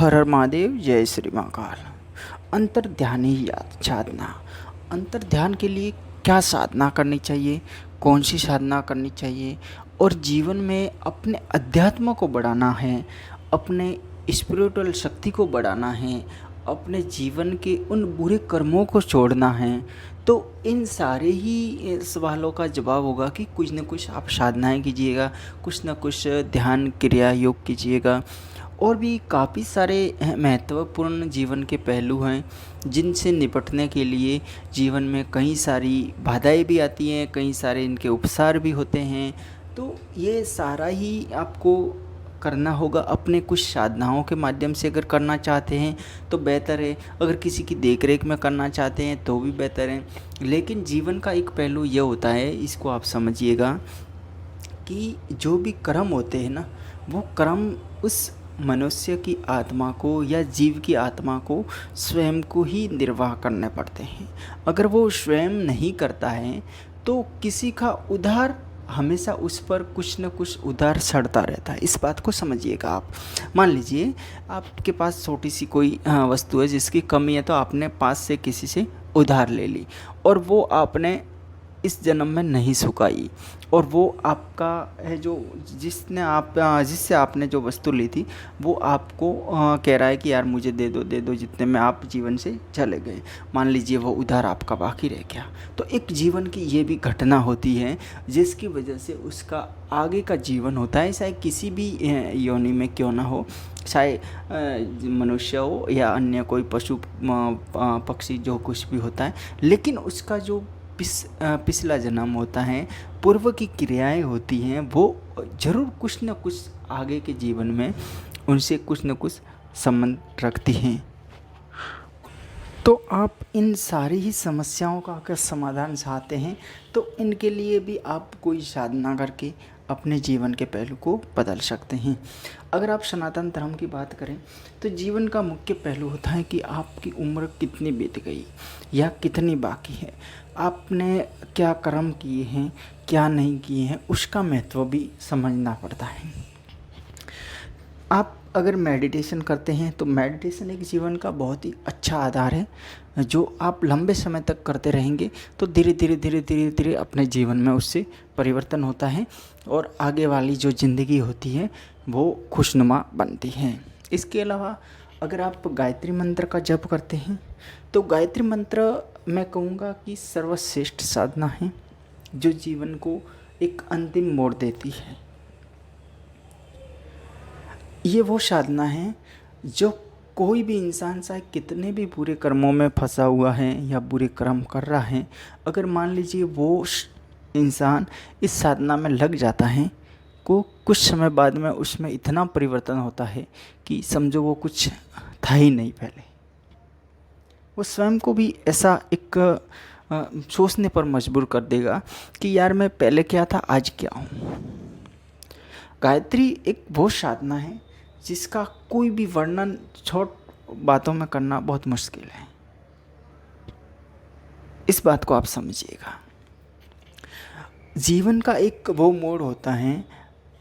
हर हर महादेव, जय श्री महाकाल। अंतर ध्यान ही साधना। अंतर ध्यान के लिए क्या साधना करनी चाहिए, कौन सी साधना करनी चाहिए, और जीवन में अपने अध्यात्म को बढ़ाना है, अपने स्पिरिचुअल शक्ति को बढ़ाना है, अपने जीवन के उन बुरे कर्मों को छोड़ना है। तो इन सारे ही सवालों का जवाब होगा कि कुछ न कुछ आप साधनाएं कीजिएगा, कुछ न कुछ ध्यान क्रिया योग कीजिएगा। और भी काफ़ी सारे महत्वपूर्ण जीवन के पहलू हैं जिनसे निपटने के लिए जीवन में कई सारी बाधाएं भी आती हैं, कई सारे इनके उपचार भी होते हैं। तो ये सारा ही आपको करना होगा अपने कुछ साधनाओं के माध्यम से। अगर करना चाहते हैं तो बेहतर है, अगर किसी की देखरेख में करना चाहते हैं तो भी बेहतर है। लेकिन जीवन का एक पहलू ये होता है, इसको आप समझिएगा, कि जो भी कर्म होते हैं ना, वो कर्म उस मनुष्य की आत्मा को या जीव की आत्मा को स्वयं को ही निर्वाह करने पड़ते हैं। अगर वो स्वयं नहीं करता है तो किसी का उधार हमेशा उस पर कुछ न कुछ उधार सड़ता रहता है। इस बात को समझिएगा आप। मान लीजिए आपके पास छोटी सी कोई वस्तु है जिसकी कमी है, तो आपने पास से किसी से उधार ले ली और वो आपने इस जन्म में नहीं चुकाई, और वो आपका है जो जिससे आपने जो वस्तु ली थी वो आपको कह रहा है कि यार मुझे दे दो जितने में आप जीवन से चले गए। मान लीजिए वो उधार आपका बाकी रह गया। तो एक जीवन की ये भी घटना होती है जिसकी वजह से उसका आगे का जीवन होता है, चाहे किसी भी योनि में क्यों ना हो, चाहे मनुष्य हो या अन्य कोई पशु पक्षी जो कुछ भी होता है। लेकिन उसका जो पिछला जन्म होता है, पूर्व की क्रियाएं होती हैं, वो ज़रूर कुछ न कुछ आगे के जीवन में उनसे कुछ न कुछ संबंध रखती हैं। तो आप इन सारी ही समस्याओं का अगर समाधान चाहते हैं तो इनके लिए भी आप कोई साधना करके अपने जीवन के पहलू को बदल सकते हैं। अगर आप सनातन धर्म की बात करें तो जीवन का मुख्य पहलू होता है कि आपकी उम्र कितनी बीत गई या कितनी बाकी है, आपने क्या कर्म किए हैं, क्या नहीं किए हैं, उसका महत्व भी समझना पड़ता है। आप अगर मेडिटेशन करते हैं तो मेडिटेशन एक जीवन का बहुत ही अच्छा आधार है, जो आप लंबे समय तक करते रहेंगे तो धीरे धीरे अपने जीवन में उससे परिवर्तन होता है और आगे वाली जो ज़िंदगी होती है वो खुशनुमा बनती है। इसके अलावा अगर आप गायत्री मंत्र का जप करते हैं तो गायत्री मंत्र मैं कहूँगा कि सर्वश्रेष्ठ साधना है जो जीवन को एक अंतिम मोड़ देती है। ये वो साधना है जो कोई भी इंसान चाहे कितने भी बुरे कर्मों में फंसा हुआ है या बुरे कर्म कर रहा है, अगर मान लीजिए वो इंसान इस साधना में लग जाता है को कुछ समय बाद में उसमें इतना परिवर्तन होता है कि समझो वो कुछ था ही नहीं पहले। वो स्वयं को भी ऐसा एक सोचने पर मजबूर कर देगा कि यार मैं पहले क्या था आज क्या हूँ। गायत्री एक वो साधना है जिसका कोई भी वर्णन छोट बातों में करना बहुत मुश्किल है। इस बात को आप समझिएगा। जीवन का एक वो मोड़ होता है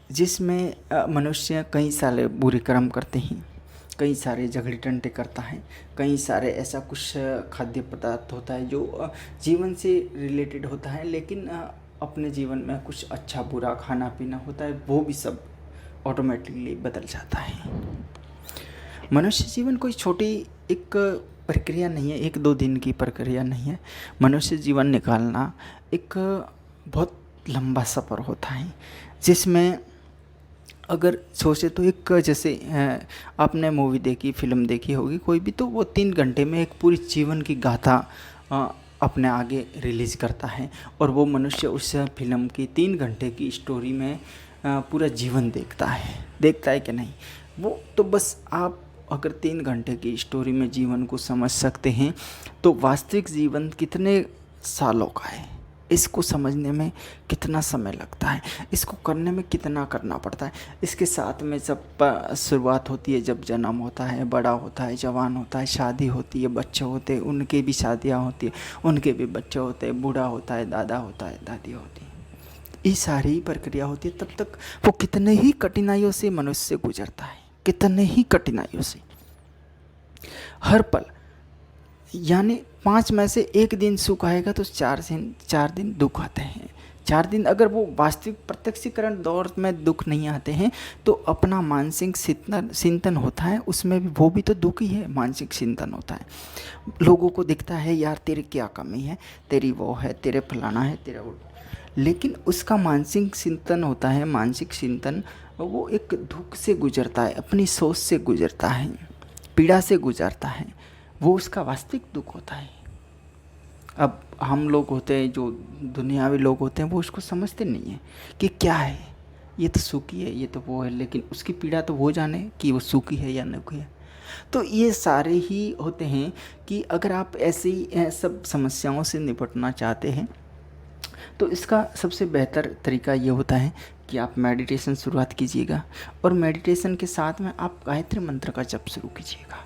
जिसमें मनुष्य कई सारे बुरे कर्म करते हैं, कई सारे झगड़े टंटे करता है, कई सारे ऐसा कुछ खाद्य पदार्थ होता है जो जीवन से रिलेटेड होता है, लेकिन अपने जीवन में कुछ अच्छा बुरा खाना पीना होता है, वो भी सब ऑटोमेटिकली बदल जाता है। मनुष्य जीवन कोई छोटी एक प्रक्रिया नहीं है, एक दो दिन की प्रक्रिया नहीं है। मनुष्य जीवन निकालना एक बहुत लंबा सफ़र होता है जिसमें अगर सोचे तो एक जैसे आपने मूवी देखी, फिल्म देखी होगी कोई भी, तो वो 3 घंटे में एक पूरी जीवन की गाथा अपने आगे रिलीज़ करता है और वो मनुष्य उस फिल्म की 3 घंटे की स्टोरी में पूरा जीवन देखता है कि नहीं। वो तो बस आप अगर 3 घंटे की स्टोरी में जीवन को समझ सकते हैं तो वास्तविक जीवन कितने सालों का है, इसको समझने में कितना समय लगता है, इसको करने में कितना करना पड़ता है। इसके साथ में जब शुरुआत होती है, जब जन्म होता है, बड़ा होता है, जवान होता है, शादी होती है, बच्चे होते हैं, उनके भी शादियाँ होती है, उनके भी बच्चे होते हैं, बूढ़ा होता है, दादा होता है, दादी होती है, ये सारी प्रक्रिया होती है। तब तक वो कितने ही कठिनाइयों से मनुष्य गुजरता है, कितने ही कठिनाइयों से। हर पल, यानी 5 में से 1 दिन सुख आएगा तो 4 दिन दुख आते हैं। 4 दिन अगर वो वास्तविक प्रत्यक्षीकरण दौर में दुख नहीं आते हैं तो अपना मानसिक चिंतन होता है, उसमें भी वो भी तो दुख ही है, मानसिक चिंतन होता है। लोगों को दिखता है यार तेरी क्या कमी है, तेरी वो है, तेरे फलाना है, तेरा वो, लेकिन उसका मानसिक चिंतन होता है। मानसिक चिंतन वो एक दुख से गुजरता है, अपनी सोच से गुजरता है, पीड़ा से गुजरता है, वो उसका वास्तविक दुख होता है। अब हम लोग होते हैं जो दुनियावी लोग होते हैं वो उसको समझते नहीं है कि क्या है, ये तो सुखी है, ये तो वो है, लेकिन उसकी पीड़ा तो वो जाने कि वो सुखी है या दुखी है। तो ये सारे ही होते हैं कि अगर आप ऐसे ही सब समस्याओं से निपटना चाहते हैं तो इसका सबसे बेहतर तरीका ये होता है कि आप मेडिटेशन शुरुआत कीजिएगा, और मेडिटेशन के साथ में आप गायत्री मंत्र का जप शुरू कीजिएगा।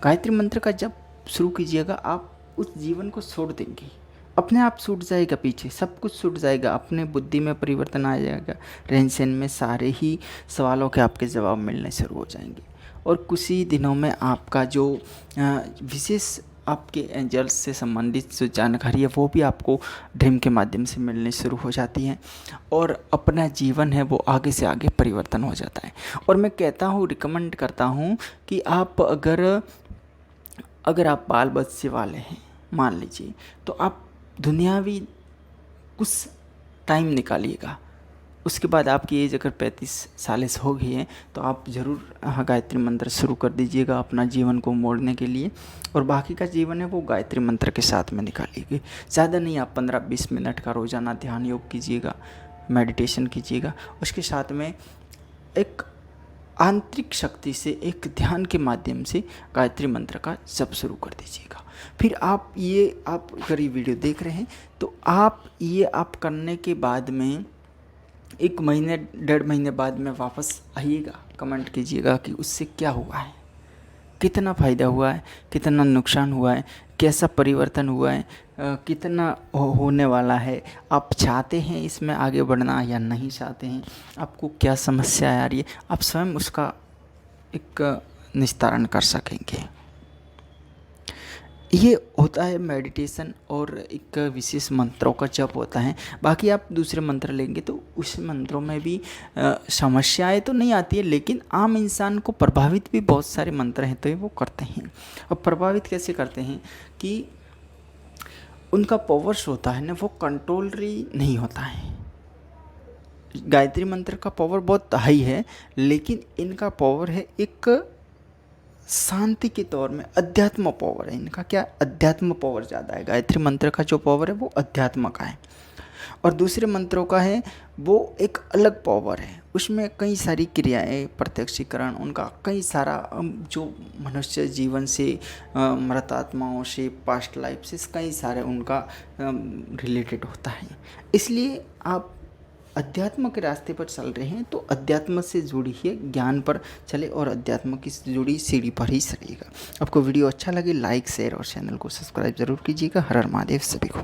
गायत्री मंत्र का जप शुरू कीजिएगा, आप उस जीवन को छोड़ देंगे, अपने आप छूट जाएगा, पीछे सब कुछ छूट जाएगा, अपने बुद्धि में परिवर्तन आ जाएगा, रहन सहन में सारे ही सवालों के आपके जवाब मिलने शुरू हो जाएंगे, और कुछ ही दिनों में आपका जो विशेष आपके एंजल्स से संबंधित जो जानकारी है वो भी आपको ड्रीम के माध्यम से मिलने शुरू हो जाती है, और अपना जीवन है वो आगे से आगे परिवर्तन हो जाता है। और मैं कहता हूँ, रिकमेंड करता हूँ कि आप अगर आप बाल बच्चे वाले हैं मान लीजिए, तो आप दुनियावी कुछ टाइम निकालिएगा, उसके बाद आपकी एज अगर 35 साल से हो गई है तो आप ज़रूर गायत्री मंत्र शुरू कर दीजिएगा अपना जीवन को मोड़ने के लिए, और बाकी का जीवन है वो गायत्री मंत्र के साथ में निकालिएगा। ज़्यादा नहीं, आप 15-20 मिनट का रोज़ाना ध्यान योग कीजिएगा, मेडिटेशन कीजिएगा, उसके साथ में एक आंतरिक शक्ति से एक ध्यान के माध्यम से गायत्री मंत्र का जप शुरू कर दीजिएगा। फिर आप अगर ये वीडियो देख रहे हैं तो आप करने के बाद में 1 महीने 1.5 महीने बाद में वापस आइएगा, कमेंट कीजिएगा कि उससे क्या हुआ है, कितना फ़ायदा हुआ है, कितना नुकसान हुआ है, कैसा परिवर्तन हुआ है, कितना होने वाला है, आप चाहते हैं इसमें आगे बढ़ना या नहीं चाहते हैं, आपको क्या समस्या आ रही है, आप स्वयं उसका एक निस्तारण कर सकेंगे। ये होता है मेडिटेशन, और एक विशेष मंत्रों का जप होता है। बाकी आप दूसरे मंत्र लेंगे तो उस मंत्रों में भी समस्याएं तो नहीं आती है, लेकिन आम इंसान को प्रभावित भी बहुत सारे मंत्र हैं तो ये वो करते हैं। अब प्रभावित कैसे करते हैं कि उनका पावर्स होता है ना, वो कंट्रोलरी नहीं होता है। गायत्री मंत्र का पावर बहुत हाई है, लेकिन इनका पावर है एक शांति के तौर में, अध्यात्म पावर है इनका। क्या अध्यात्म पावर ज़्यादा है, गायत्री मंत्र का जो पावर है वो अध्यात्म का है, और दूसरे मंत्रों का है वो एक अलग पावर है, उसमें कई सारी क्रियाएं, प्रत्यक्षीकरण, उनका कई सारा जो मनुष्य जीवन से, मृत आत्माओं से, पास्ट लाइफ से कई सारे उनका रिलेटेड होता है। इसलिए आप अध्यात्म के रास्ते पर चल रहे हैं तो अध्यात्म से जुड़ी है ज्ञान पर चले, और अध्यात्म की जुड़ी सीढ़ी पर ही चलिएगा। आपको वीडियो अच्छा लगे लाइक शेयर और चैनल को सब्सक्राइब जरूर कीजिएगा। हर हर महादेव सभी को।